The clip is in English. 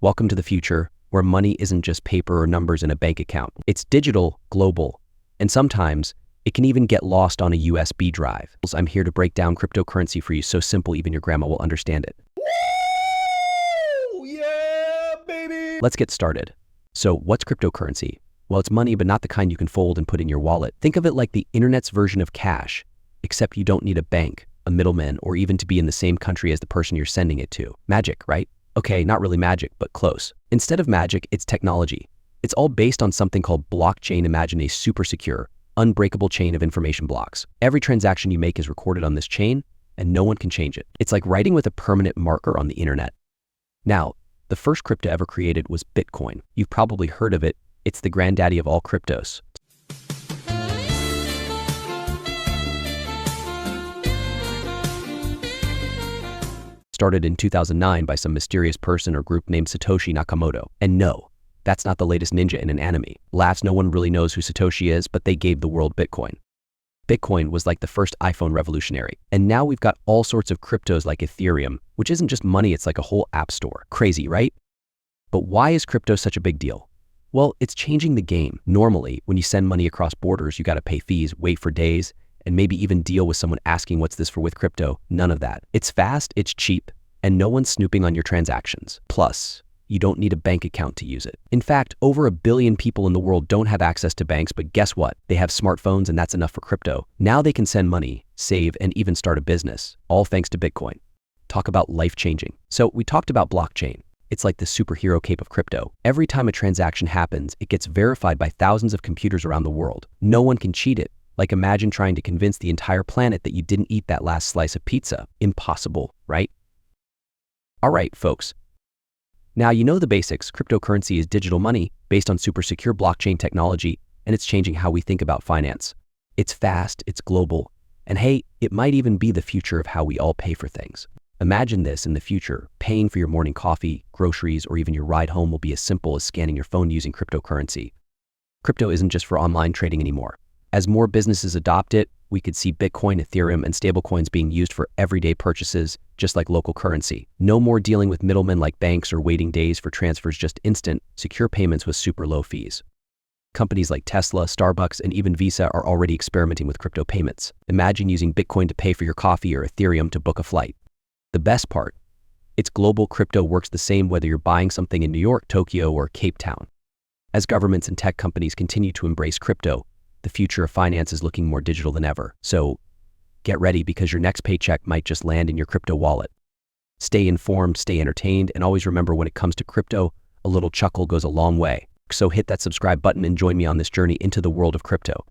Welcome to the future, where money isn't just paper or numbers in a bank account. It's digital, global, and sometimes it can even get lost on a USB drive. I'm here to break down cryptocurrency for you so simple even your grandma will understand it. Woo! Yeah, baby! Let's get started. So what's cryptocurrency? Well, it's money, but not the kind you can fold and put in your wallet. Think of it like the internet's version of cash, except you don't need a bank, a middleman, or even to be in the same country as the person you're sending it to. Magic, right? Okay, not really magic, but close. Instead of magic, it's technology. It's all based on something called blockchain. Imagine a super secure, unbreakable chain of information blocks. Every transaction you make is recorded on this chain, and no one can change it. It's like writing with a permanent marker on the internet. Now, the first crypto ever created was Bitcoin. You've probably heard of it. It's the granddaddy of all cryptos. Started in 2009 by some mysterious person or group named Satoshi Nakamoto. And no, that's not the latest ninja in an anime. Laughs, no one really knows who Satoshi is, but they gave the world Bitcoin. Bitcoin was like the first iPhone revolutionary. And now we've got all sorts of cryptos like Ethereum, which isn't just money, it's like a whole app store. Crazy, right? But why is crypto such a big deal? Well, it's changing the game. Normally, when you send money across borders, you got to pay fees, wait for days, and maybe even deal with someone asking what's this for with crypto. None of that. It's fast, it's cheap, and no one's snooping on your transactions. Plus, you don't need a bank account to use it. In fact, over 1 billion people in the world don't have access to banks, but guess what? They have smartphones, and that's enough for crypto. Now they can send money, save, and even start a business, all thanks to Bitcoin. Talk about life-changing. So we talked about blockchain. It's like the superhero cape of crypto. Every time a transaction happens, it gets verified by thousands of computers around the world. No one can cheat it. Like imagine trying to convince the entire planet that you didn't eat that last slice of pizza. Impossible, right? All right, folks. Now you know the basics. Cryptocurrency is digital money based on super secure blockchain technology, and it's changing how we think about finance. It's fast, it's global, and hey, it might even be the future of how we all pay for things. Imagine this in the future. Paying for your morning coffee, groceries, or even your ride home will be as simple as scanning your phone using cryptocurrency. Crypto isn't just for online trading anymore. As more businesses adopt it, we could see Bitcoin, Ethereum, and stablecoins being used for everyday purchases, just like local currency. No more dealing with middlemen like banks or waiting days for transfers, just instant, secure payments with super low fees. Companies like Tesla, Starbucks, and even Visa are already experimenting with crypto payments. Imagine using Bitcoin to pay for your coffee or Ethereum to book a flight. The best part, it's global. Crypto works the same whether you're buying something in New York, Tokyo, or Cape Town. As governments and tech companies continue to embrace crypto, the future of finance is looking more digital than ever. So get ready, because your next paycheck might just land in your crypto wallet. Stay informed, stay entertained, and always remember, when it comes to crypto, a little chuckle goes a long way. So hit that subscribe button and join me on this journey into the world of crypto.